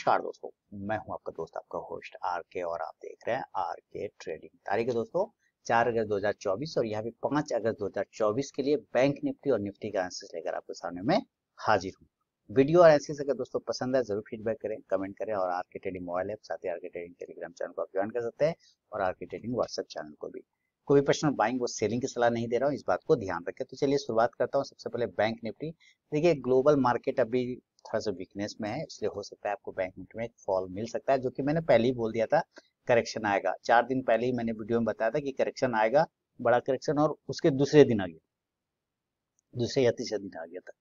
नमस्कार दोस्तों, मैं हूं आपका दोस्त आपका होस्ट आर के और आप देख रहे हैं आर के ट्रेडिंग। तारीख है दोस्तों 4 अगस्त 2024 और यहाँ पे 5 अगस्त 2024 के लिए बैंक निफ्टी और निफ्टी का एनालिसिस लेकर आपके सामने मैं हाजिर हूँ। वीडियो और एनालिसिस अगर दोस्तों पसंद है जरूर फीडबैक करें, कमेंट करें और आर के ट्रेडिंग मोबाइल ऐप साथ ही आर के ट्रेडिंग टेलीग्राम चैनल को आप ज्वाइन कर सकते हैं और आर के ट्रेडिंग व्हाट्सएप चैनल को भी। कोई पर्सनल बाइंग व सेलिंग की सलाह नहीं दे रहा हूँ, इस बात को ध्यान रखें। तो चलिए शुरुआत करता हूँ। सबसे पहले बैंक निफ्टी। देखिए ग्लोबल मार्केट अभी थोड़ा सा वीकनेस में है, इसलिए हो सकता है आपको बैंक निफ्टी में एक फॉल मिल सकता है, जो कि मैंने पहले ही बोल दिया था करेक्शन आएगा। 4 दिन पहले ही मैंने वीडियो में बताया था कि करेक्शन आएगा, बड़ा करेक्शन, और उसके दूसरे दिन आ गया, दूसरे या तीसरे दिन आ गया था।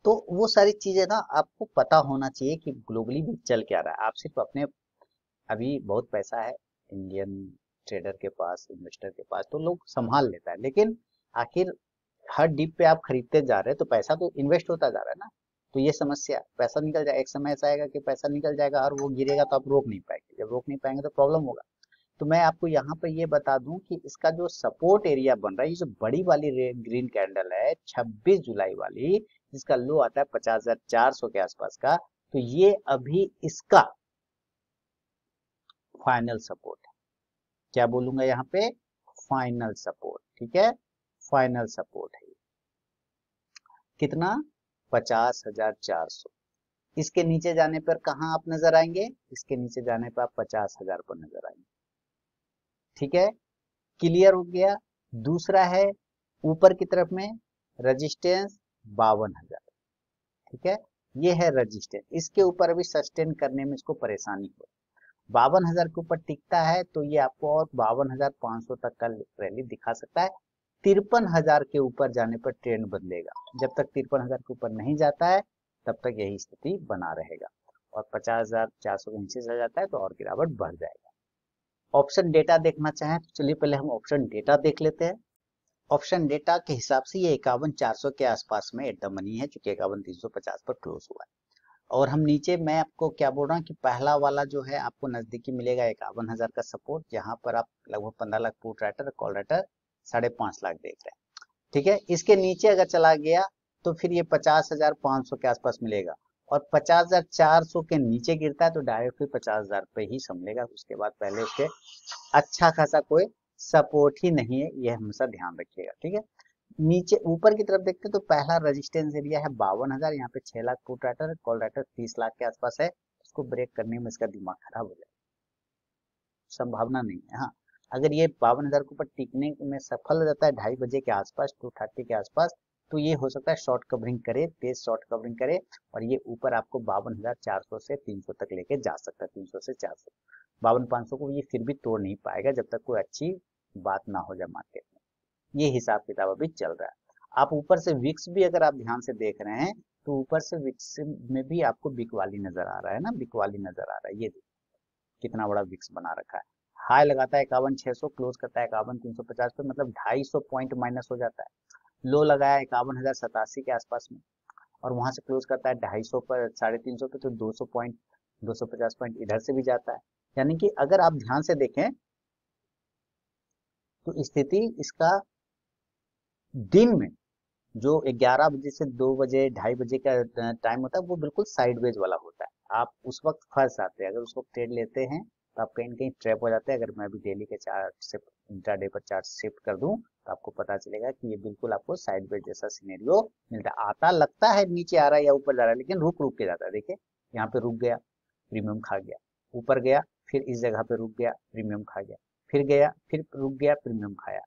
तो वो सारी चीजें ना आपको पता होना चाहिए कि ग्लोबली भी चल क्या रहा है। आप सिर्फ अपने, अभी बहुत पैसा है इंडियन ट्रेडर के पास, इन्वेस्टर के पास, तो लोग संभाल लेता है, लेकिन आखिर हर डिप पे आप खरीदते जा रहे हैं तो पैसा तो इन्वेस्ट होता जा रहा है ना। तो ये समस्या, पैसा निकल जाए, एक समय ऐसा आएगा कि पैसा निकल जाएगा और वो गिरेगा तो आप रोक नहीं पाएंगे। जब रोक नहीं पाएंगे तो प्रॉब्लम होगा। तो मैं आपको यहाँ पर ये बता दूं कि इसका जो सपोर्ट एरिया बन रहा है, ये जो बड़ी वाली ग्रीन कैंडल है 26 जुलाई वाली, जिसका लो आता है 50,400 के आसपास का, तो ये अभी इसका फाइनल सपोर्ट है। क्या बोलूंगा यहाँ पे? Final support. ठीक है, फाइनल सपोर्ट है। कितना? 50,400। इसके नीचे जाने पर कहाँ आप नजर आएंगे? इसके नीचे जाने पर आप 50,000 पर नजर आएंगे। ठीक है, क्लियर हो गया। दूसरा है ऊपर की तरफ में रजिस्टेंस 52,000। ठीक है, ये है रजिस्टेंस। इसके ऊपर अभी सस्टेन करने में इसको परेशानी हो, 52,000 के ऊपर टिकता है तो ये आपको और 52,500 तक का रैली दिखा सकता है। 53,000 के ऊपर जाने पर ट्रेंड बदलेगा। जब तक 53,000 के ऊपर नहीं जाता है तब तक यही स्थिति बना रहेगा, और 50,400 के नीचे चला जाता है तो और गिरावट बढ़ जाएगा। ऑप्शन डेटा देखना चाहें तो चलिए पहले हम ऑप्शन डेटा देख लेते हैं। ऑप्शन डेटा के हिसाब से ये 51,400 के आसपास में एट द मनी है, चूंकि 51,350 पर क्लोज हुआ है। और हम नीचे, मैं आपको क्या बोल रहा हूँ कि पहला वाला जो है आपको नजदीकी मिलेगा 51,000 का सपोर्ट, जहां पर आप लगभग 15 lakh put writer, call writer 5.5 lakh देख रहे हैं। ठीक है, इसके नीचे अगर चला गया तो फिर ये 50,500 के आसपास मिलेगा, और 50,400 के नीचे गिरता है तो डायरेक्ट फिर 50,000 पे ही संभलेगा। उसके बाद पहले उसके अच्छा खासा कोई सपोर्ट ही नहीं है, ये हमेशा ध्यान रखिएगा। ठीक है, नीचे ऊपर की तरफ देखते हैं तो पहला रेजिस्टेंस एरिया है 52,000। यहाँ पे 6 लाख पुट राइटर है, कॉल राइटर 30 लाख के आसपास है। इसको ब्रेक करने में इसका दिमाग खराब हो जाए, संभावना नहीं है। हाँ, अगर ये 52,000 के ऊपर टिकने में सफल हो जाता है 2:30 बजे के आसपास, 2:30 के आसपास, तो ये हो सकता है शॉर्ट कवरिंग करे, तेज शॉर्ट कवरिंग करे, और ये ऊपर आपको 52,400 से 300 तक लेके जा सकता है, 300 से 400। 52,500 को ये फिर भी तोड़ नहीं पाएगा जब तक कोई अच्छी बात ना हो जाए मार्केट में। ये हिसाब किताब अभी चल रहा है। आप ऊपर से विक्स भी अगर आप ध्यान से देख रहे हैं तो ऊपर से विक्स में भी आपको बिकवाली नजर आ रहा है ना, बिकवाली नजर आ रहा है। ये कितना बड़ा विक्स बना रखा है। हाई लगाता है 51,600, क्लोज करता है 51,350 पे, मतलब 250 पॉइंट माइनस हो जाता है। लो लगाया 51,087 के आसपास में, और वहां से क्लोज करता है 250 पर, 350 पे, तो 200 पॉइंट, 250 पॉइंट इधर से भी जाता है। यानी कि अगर आप ध्यान से देखें तो स्थिति इसका दिन में जो 11 बजे से 2 बजे, 2:30 बजे का टाइम होता है वो बिल्कुल साइडवेज वाला होता है। आप उस वक्त फंस जाते हैं, अगर उस वक्त ट्रेड लेते हैं तो आप कहीं ना कहीं ट्रैप हो जाते हैं। अगर मैं भी डेली के चार्ट से इंट्राडे पर चार्ट शिफ्ट कर दूं तो आपको पता चलेगा कि ये बिल्कुल आपको साइडवेज जैसा सिनेरियो मिलता है। आता लगता है नीचे आ रहा है या ऊपर जा रहा है, लेकिन रुक रुक के जाता है। देखिए यहाँ पे रुक गया, प्रीमियम खा गया, ऊपर गया, फिर इस जगह पे रुक गया, प्रीमियम खा गया, फिर गया, फिर रुक गया, प्रीमियम खाया।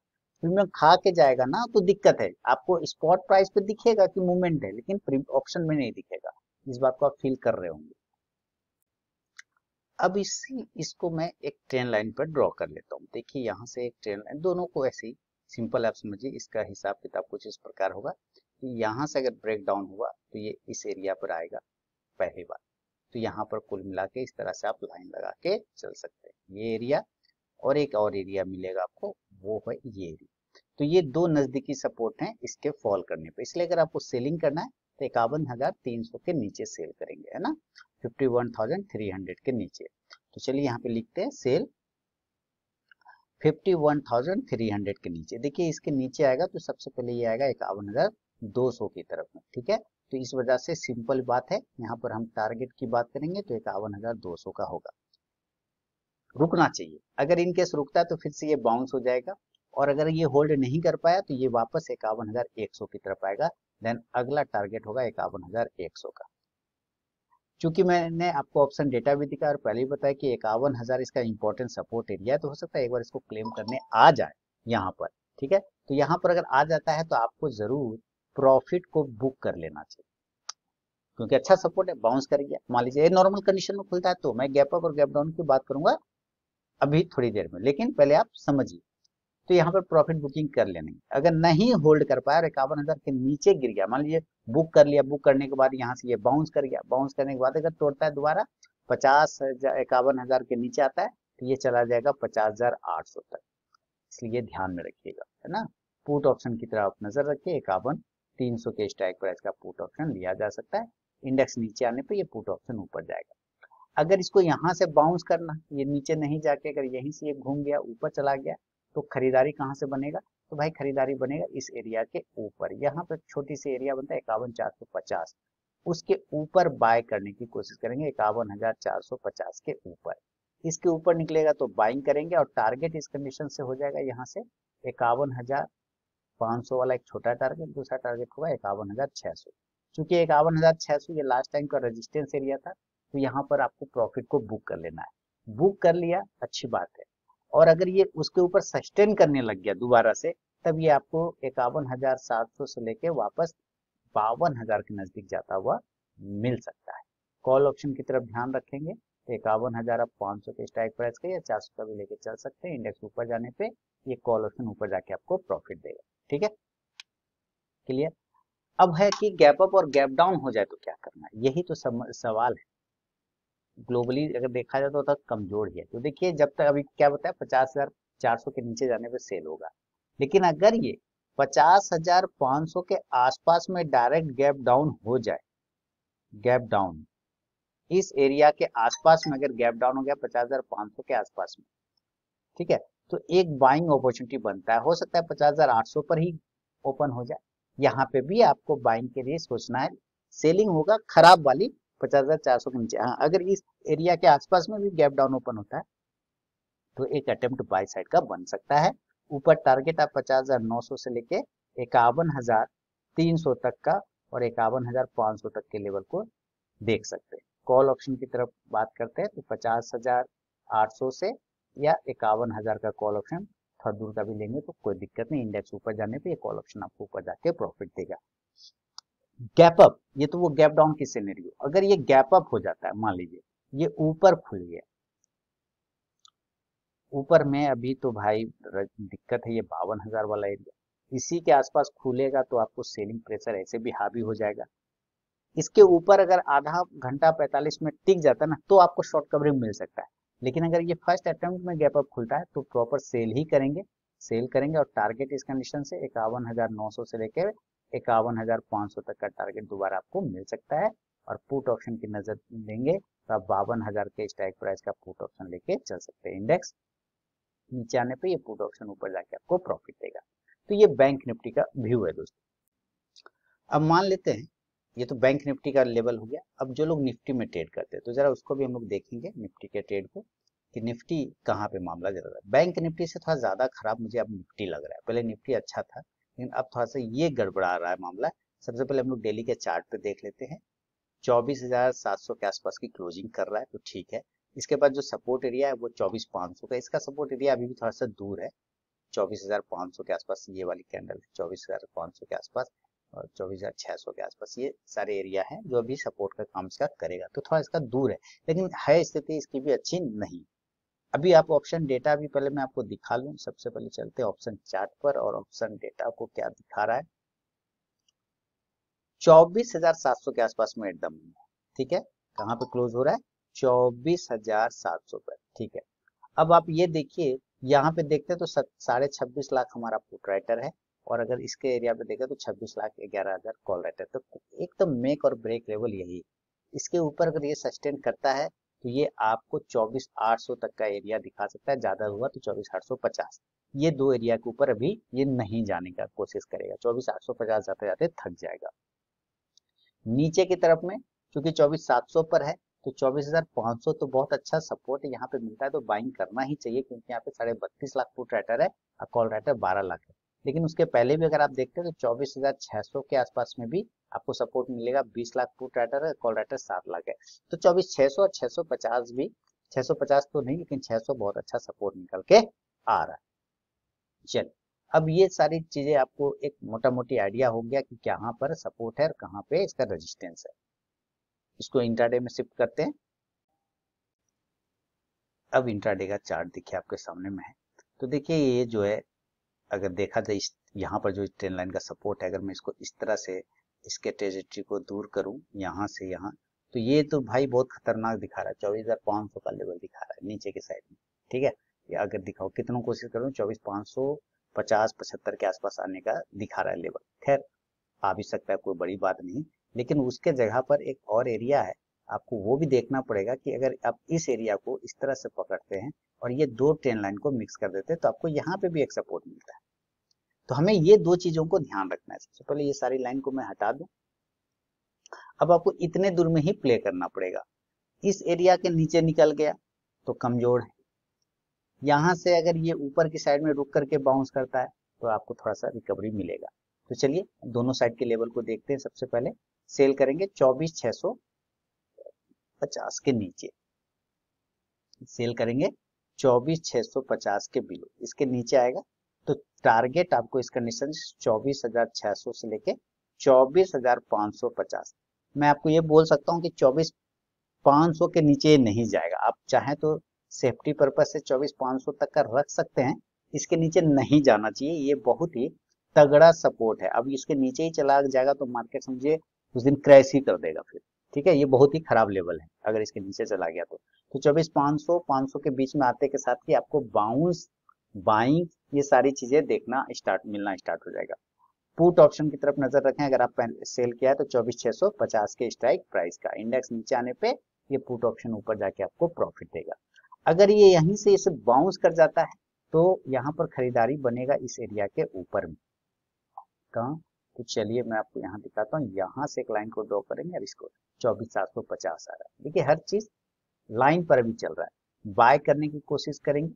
प्रीमियम खा के जाएगा ना तो दिक्कत है। आपको स्पॉट प्राइस पे दिखेगा कि मूवमेंट है, लेकिन ऑप्शन में नहीं दिखेगा। इस बात को आप फील कर रहे होंगे। अब इसको मैं एक ट्रेन लाइन पर ड्रॉ कर लेता हूँ। देखिए यहाँ से एक ट्रेन लाइन, दोनों को ऐसे ही सिंपल आप समझिए। इसका हिसाब किताब कुछ इस प्रकार होगा कि यहाँ से अगर ब्रेक डाउन हुआ तो ये इस एरिया पर आएगा पहली बार, तो यहाँ पर कुल मिला के इस तरह से आप लाइन लगा के चल सकते हैं। ये एरिया और एक और एरिया मिलेगा आपको, वो है ये एरिया। तो ये दो नजदीकी सपोर्ट हैं इसके फॉल करने पे, इसलिए अगर आपको सेलिंग करना है तो 51,300 के नीचे सेल करेंगे, है ना, 51,300 के नीचे। तो चलिए यहाँ पे लिखते हैं सेल 51,300 के नीचे। देखिए इसके नीचे आएगा तो सबसे पहले ये आएगा 51,200 की तरफ में। ठीक है, तो इस वजह से सिंपल बात है, यहाँ पर हम टारगेट की बात करेंगे तो 51,200 का होगा, रुकना चाहिए। अगर इन केस रुकता है तो फिर से ये बाउंस हो जाएगा, और अगर ये होल्ड नहीं कर पाया तो ये वापस 51,100 की तरफ आएगा। देन अगला टारगेट होगा 51,100 का। चूंकि मैंने आपको ऑप्शन डेटा भी दिखा और पहले ही बताया कि 51,000 इसका इंपॉर्टेंट सपोर्ट एरिया है, तो हो सकता है एक बार इसको क्लेम करने आ जाए यहाँ पर। ठीक है, तो यहाँ पर अगर आ जाता है तो आपको जरूर प्रॉफिट को बुक कर लेना चाहिए, क्योंकि अच्छा सपोर्ट है, बाउंस कर गया। मान लीजिए नॉर्मल कंडीशन में खुलता है तो मैं गैप अप और गैप डाउन की बात करूंगा अभी थोड़ी देर में, लेकिन पहले आप समझिए। तो यहाँ पर प्रॉफिट बुकिंग कर लेनी। अगर नहीं होल्ड कर पाया और 51,000 के नीचे गिर गया, मान लीजिए बुक कर लिया, बुक करने के बाद यहाँ से ये बाउंस कर गया, बाउंस करने के बाद अगर तोड़ता है दोबारा 51,000 के नीचे आता है तो ये चला जाएगा 50,800 तक, इसलिए ध्यान में रखिएगा, है ना। पुट ऑप्शन की तरफ नजर रखिए, 51,300 के स्ट्राइक प्राइस का पुट ऑप्शन लिया जा सकता है। इंडेक्स नीचे आने पर ये पुट ऑप्शन ऊपर जाएगा। अगर इसको यहाँ से बाउंस करना, ये नीचे नहीं जाके अगर यहीं से ये घूम गया ऊपर चला गया, तो खरीदारी कहाँ से बनेगा, तो भाई खरीदारी बनेगा इस एरिया के ऊपर। यहाँ पर छोटी सी एरिया बनता है 51,450, उसके ऊपर बाय करने की कोशिश करेंगे 51,450 के ऊपर। इसके ऊपर निकलेगा तो बाइंग करेंगे, और टारगेट इस कंडीशन से हो जाएगा यहाँ से 51,500 वाला एक छोटा टारगेट, दूसरा टारगेट होगा 51,600। चूंकि 51,600 ये लास्ट टाइम का रेजिस्टेंस एरिया था, तो यहाँ पर आपको प्रॉफिट को बुक कर लेना है। बुक कर लिया, अच्छी बात है, और अगर ये उसके ऊपर सस्टेन करने लग गया दोबारा से, तब ये आपको 51,700 से लेके वापस 52,000 के नजदीक जाता हुआ मिल सकता है। कॉल ऑप्शन की तरफ ध्यान रखेंगे तो 51,500 के स्ट्राइक प्राइस का या 400 का भी लेके चल सकते हैं। इंडेक्स ऊपर जाने पे ये कॉल ऑप्शन ऊपर जाके आपको प्रॉफिट देगा। ठीक है, क्लियर। अब है कि गैप अप और गैप डाउन हो जाए तो क्या करना है, यही तो सवाल है। ग्लोबली अगर देखा जाए तो कमजोर ही है। तो देखिए जब तक अभी क्या बताया 50,400 के नीचे जाने पे सेल होगा, लेकिन अगर ये 50,500 के आसपास में डायरेक्ट गैप डाउन हो जाए, गैप डाउन इस एरिया के आसपास में अगर गैप डाउन हो गया 50,500 के आसपास में, ठीक है, तो एक बाइंग अपॉर्चुनिटी बनता है। हो सकता है 50,800 पर ही ओपन हो जाए, यहाँ पे भी आपको बाइंग के लिए सोचना है। सेलिंग होगा खराब वाली 50,400 के नीचे। हाँ, अगर इस एरिया के आसपास में भी गैप डाउन ओपन होता है तो एक अटेम्प्ट बाय साइड का बन सकता है। ऊपर टारगेट आप 50,900 से लेके 51,300 तक का और 51,500 तक के लेवल को देख सकते हैं। कॉल ऑप्शन की तरफ बात करते हैं तो 50,800 से या 51,000 का कॉल ऑप्शन, थोड़ा दूर का भी लेंगे तो कोई दिक्कत नहीं। इंडेक्स ऊपर जाने पे ये कॉल ऑप्शन आपको ऊपर जाके प्रॉफिट देगा। गैप अप, ये तो वो गैप डाउन की सिनेरियो। अगर ये गैप अप हो जाता है, मान लीजिए ये ऊपर खुल गया, ऊपर में अभी तो भाई दिक्कत है, ये 52,000 वाला एरिया इसी के आसपास खुलेगा तो आपको सेलिंग प्रेशर ऐसे भी हावी हो जाएगा। इसके ऊपर अगर आधा घंटा 45 मिनट टिक जाता है ना, तो आपको शॉर्ट कवरिंग मिल सकता है। लेकिन अगर ये फर्स्ट अटेम्प्ट में गैप अप खुलता है तो प्रॉपर सेल ही करेंगे, सेल करेंगे, और टारगेट इस कंडीशन से 51,900 से लेकर 51,500 तक का टारगेट दोबारा आपको मिल सकता है। और पुट ऑप्शन की नजर देंगे तो आप 52,000 के स्ट्राइक प्राइस का पुट ऑप्शन लेके चल सकते हैं। इंडेक्स नीचे आने पे ये पुट ऑप्शन ऊपर जाके आपको प्रॉफिट देगा। तो ये बैंक निफ्टी का व्यू है दोस्तों। अब मान लेते हैं ये तो बैंक निफ्टी का लेवल हो गया। अब जो लोग निफ्टी में ट्रेड करते हैं तो जरा उसको भी हम लोग देखेंगे, निफ्टी के ट्रेड को, कि निफ्टी कहाँ पे मामला चल रहा है। बैंक निफ्टी से थोड़ा ज्यादा खराब मुझे अब निफ्टी लग रहा है। पहले निफ्टी अच्छा था, लेकिन अब थोड़ा सा ये गड़बड़ा रहा है मामला। सबसे पहले हम लोग डेली के चार्ट पे देख लेते हैं। 24,700 के आसपास की क्लोजिंग कर रहा है, तो ठीक है। इसके बाद जो सपोर्ट एरिया है वो 24,500 का, इसका सपोर्ट एरिया अभी भी थोड़ा सा दूर है। 24,500 के आसपास ये वाली कैंडल, 24,500 के आसपास और 24,600 के आसपास, ये सारे एरिया हैं जो अभी सपोर्ट का काम इसका करेगा। तो थोड़ा इसका दूर है, लेकिन है स्थिति इसकी भी अच्छी नहीं। अभी आप ऑप्शन डेटा भी पहले मैं आपको दिखा लूं। सबसे पहले चलते हैं ऑप्शन चार्ट पर, और ऑप्शन डेटा को क्या दिखा रहा है। 24,700 के आसपास में एकदम, ठीक है, कहाँ पे क्लोज हो रहा है, 24,700 पर, ठीक है। अब आप ये देखिए, यहाँ पे देखते हैं तो 26.5 लाख हमारा पुट राइटर है, और अगर इसके एरिया पे देखें तो 26,11,000 कॉल राइटर। तो एकदम मेक और ब्रेक लेवल यही। इसके ऊपर अगर ये सस्टेन करता है तो ये आपको 24,800 तक का एरिया दिखा सकता है, ज्यादा हुआ तो 24,850। ये दो एरिया के ऊपर अभी ये नहीं जाने का कोशिश करेगा, 24,850 जाते जाते थक जाएगा। नीचे की तरफ में क्योंकि 24,700 पर है तो 24,500 तो बहुत अच्छा सपोर्ट यहाँ पे मिलता है, तो बाइंग करना ही चाहिए क्योंकि यहाँ पे 32.5 लाख पुट राइटर है और कॉल राइटर 12 लाख है। लेकिन उसके पहले भी अगर आप देखते हैं तो 24,600 के आसपास में भी आपको सपोर्ट मिलेगा। 20 लाख पुट राइटर है, कॉल राइटर 7 लाख है। तो 24,600 और 650 भी, 650 तो नहीं लेकिन 600 बहुत अच्छा सपोर्ट निकल के आ रहा है। चलिए, अब ये सारी चीजें आपको एक मोटा मोटी आइडिया हो गया कि कहाँ पर सपोर्ट है और कहाँ पे इसका रेजिस्टेंस है। इसको इंट्राडे में शिफ्ट करते हैं। अब इंट्राडे का चार्ट देखिए आपके सामने में है। तो देखिए ये जो है, अगर देखा जाए यहाँ पर जो ट्रेंड लाइन का सपोर्ट है, अगर मैं इसको इस तरह से इसके ट्रेजेक्टरी को दूर करूं यहाँ से यहाँ, तो ये तो भाई बहुत खतरनाक दिखा रहा है। 24,500 का लेवल दिखा रहा है नीचे के साइड में। ठीक है, ये अगर दिखाओ कितनों कोशिश करूँ 24,550-75 के आसपास आने का दिखा रहा है लेवल। खैर आ भी सकता है, कोई बड़ी बात नहीं, लेकिन उसके जगह पर एक और एरिया है, आपको वो भी देखना पड़ेगा कि अगर आप इस एरिया को इस तरह से पकड़ते हैं और ये दो ट्रेंड लाइन को मिक्स कर देते हैं तो आपको यहाँ पे भी एक सपोर्ट मिलता है। तो हमें ये दो चीजों को ध्यान रखना है। सबसे पहले ये सारी लाइन को मैं हटा दूं। अब आपको इतने दूर में ही प्ले करना पड़ेगा। इस एरिया के नीचे निकल गया तो कमजोर है। यहां से अगर ये ऊपर की साइड में रुक करके बाउंस करता है तो आपको थोड़ा सा रिकवरी मिलेगा। तो चलिए दोनों साइड के लेवल को देखते हैं। सबसे पहले सेल करेंगे 24,650 के नीचे, सेल करेंगे 24,650 के बिलो, इसके नीचे आएगा तो टारगेट आपको इस कंडीशन 24,600 से लेके 24,550। मैं आपको ये बोल सकता हूँ कि 24,500 के नीचे नहीं जाएगा। आप चाहें तो सेफ्टी पर्पज से 24,500 तक का रख सकते हैं, इसके नीचे नहीं जाना चाहिए। ये बहुत ही तगड़ा सपोर्ट है। अब इसके नीचे ही चला जाएगा तो मार्केट समझिए उस दिन क्रैश ही कर देगा फिर। ठीक है, ये बहुत ही खराब लेवल है अगर इसके नीचे चला गया तो 24,500 के बीच में आते के साथ ही आपको बाउंस, बाइंग, ये सारी चीजें देखना मिलना स्टार्ट हो जाएगा। पुट ऑप्शन की तरफ नजर रखें। अगर आप सेल किया है तो 24,650 के स्ट्राइक प्राइस का इंडेक्स नीचे आने पे ये पुट ऑप्शन ऊपर जाके आपको प्रॉफिट देगा। अगर ये यहीं से इसे बाउंस कर जाता है तो यहाँ पर खरीदारी बनेगा इस एरिया के ऊपर में। कहाँ? तो चलिए मैं आपको यहाँ दिखाता हूँ। यहाँ से एक लाइन को ड्रॉ करेंगे और इसको 24,750 आ रहा है। देखिए हर चीज लाइन पर भी चल रहा है। बाय करने की कोशिश करेंगे,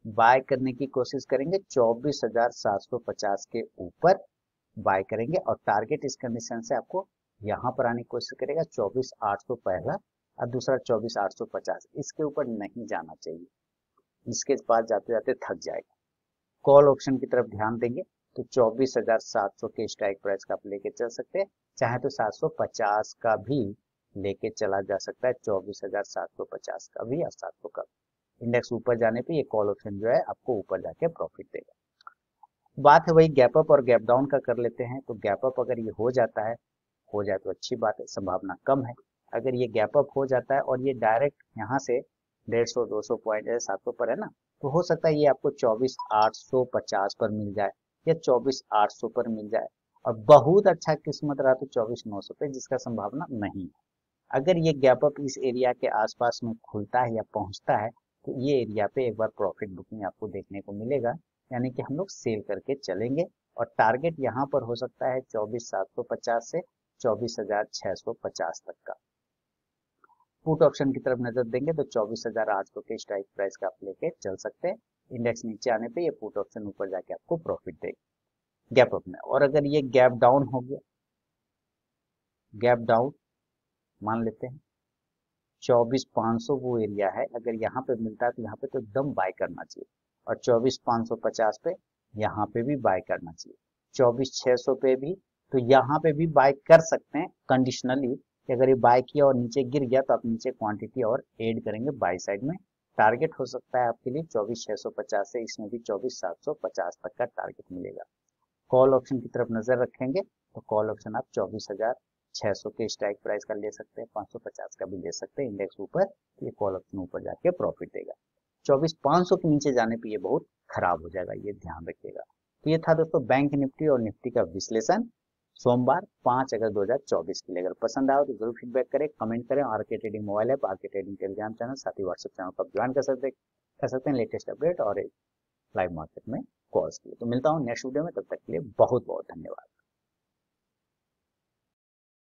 बाय करने की कोशिश करेंगे 24,750 के ऊपर बाय करेंगे और टारगेट इस कंडीशन से आपको यहाँ पर आने की कोशिश करेगा 24,800 पहला और दूसरा 24,850। इसके ऊपर नहीं जाना चाहिए, इसके पास जाते जाते थक जाएगा। कॉल ऑप्शन की तरफ ध्यान देंगे तो 24,700 के स्ट्राइक प्राइस का आप लेके चल सकते हैं, चाहे तो 750 का भी लेके चला जा सकता है, 24,750 का भी और 700 का। इंडेक्स ऊपर जाने पे ये कॉल ऑप्शन जो है आपको ऊपर जाके प्रॉफिट देगा। बात है वही गैप अप और गैप डाउन का कर लेते हैं। तो गैप अप अगर ये हो जाता है, हो जाए तो अच्छी बात है, संभावना कम है। अगर ये गैप अप हो जाता है और ये डायरेक्ट यहाँ से 150 200 पॉइंट 700 पर है ना, तो हो सकता है ये आपको 24,850 पर मिल जाए या 24,800 पर मिल जाए, और बहुत अच्छा किस्मत रहा तो 24,900 पे, जिसका संभावना नहीं है। अगर ये गैप अप इस एरिया के आसपास में खुलता है या पहुंचता है तो ये एरिया पे एक बार प्रॉफिट बुकिंग आपको देखने को मिलेगा, यानी कि हम लोग सेल करके चलेंगे और टारगेट यहाँ पर हो सकता है 24,750 से 24,650 तक का। पुट ऑप्शन की तरफ नजर देंगे तो 24,800 के स्ट्राइक प्राइस का आप लेके चल सकते हैं। इंडेक्स नीचे आने पे ये पुट ऑप्शन ऊपर जाके आपको प्रॉफिट देगा गैप अप में। और अगर ये गैप डाउन हो गया, गैप डाउन मान लेते हैं 24,500 वो एरिया है, अगर यहाँ पे मिलता है तो यहाँ पे तो एकदम बाय करना चाहिए, और 24,550 पे यहाँ पे भी बाय करना चाहिए, 24,600 पे भी, तो यहाँ पे भी बाय कर सकते हैं कंडीशनली कि अगर ये बाय किया और नीचे गिर गया तो आप नीचे क्वांटिटी और ऐड करेंगे बाय साइड में। टारगेट हो सकता है आपके लिए 24,650 से, इसमें भी 24,750 तक का टारगेट मिलेगा। कॉल ऑप्शन की तरफ नजर रखेंगे तो कॉल ऑप्शन आप 24,600 के स्ट्राइक प्राइस का ले सकते हैं, 550 का भी ले सकते हैं। इंडेक्स ऊपर, ये कॉल ऑप्शन ऊपर जाके प्रॉफिट देगा। 24,500 के नीचे जाने पे ये बहुत खराब हो जाएगा, ये ध्यान रखिएगा। तो ये था दोस्तों बैंक निफ्टी और निफ्टी का विश्लेषण सोमवार 5 अगस्त 2024 के लिए। अगर पसंद आया तो जरूर फीडबैक करें, कमेंट करें। RK trading mobile app, RK trading Telegram channel, साथ ही व्हाट्सएप चैनल को ज्वाइन कर सकते हैं लेटेस्ट अपडेट और लाइव मार्केट में कॉल्स के लिए। तो मिलता हूँ नेक्स्ट वीडियो में, तब तक के लिए बहुत बहुत धन्यवाद।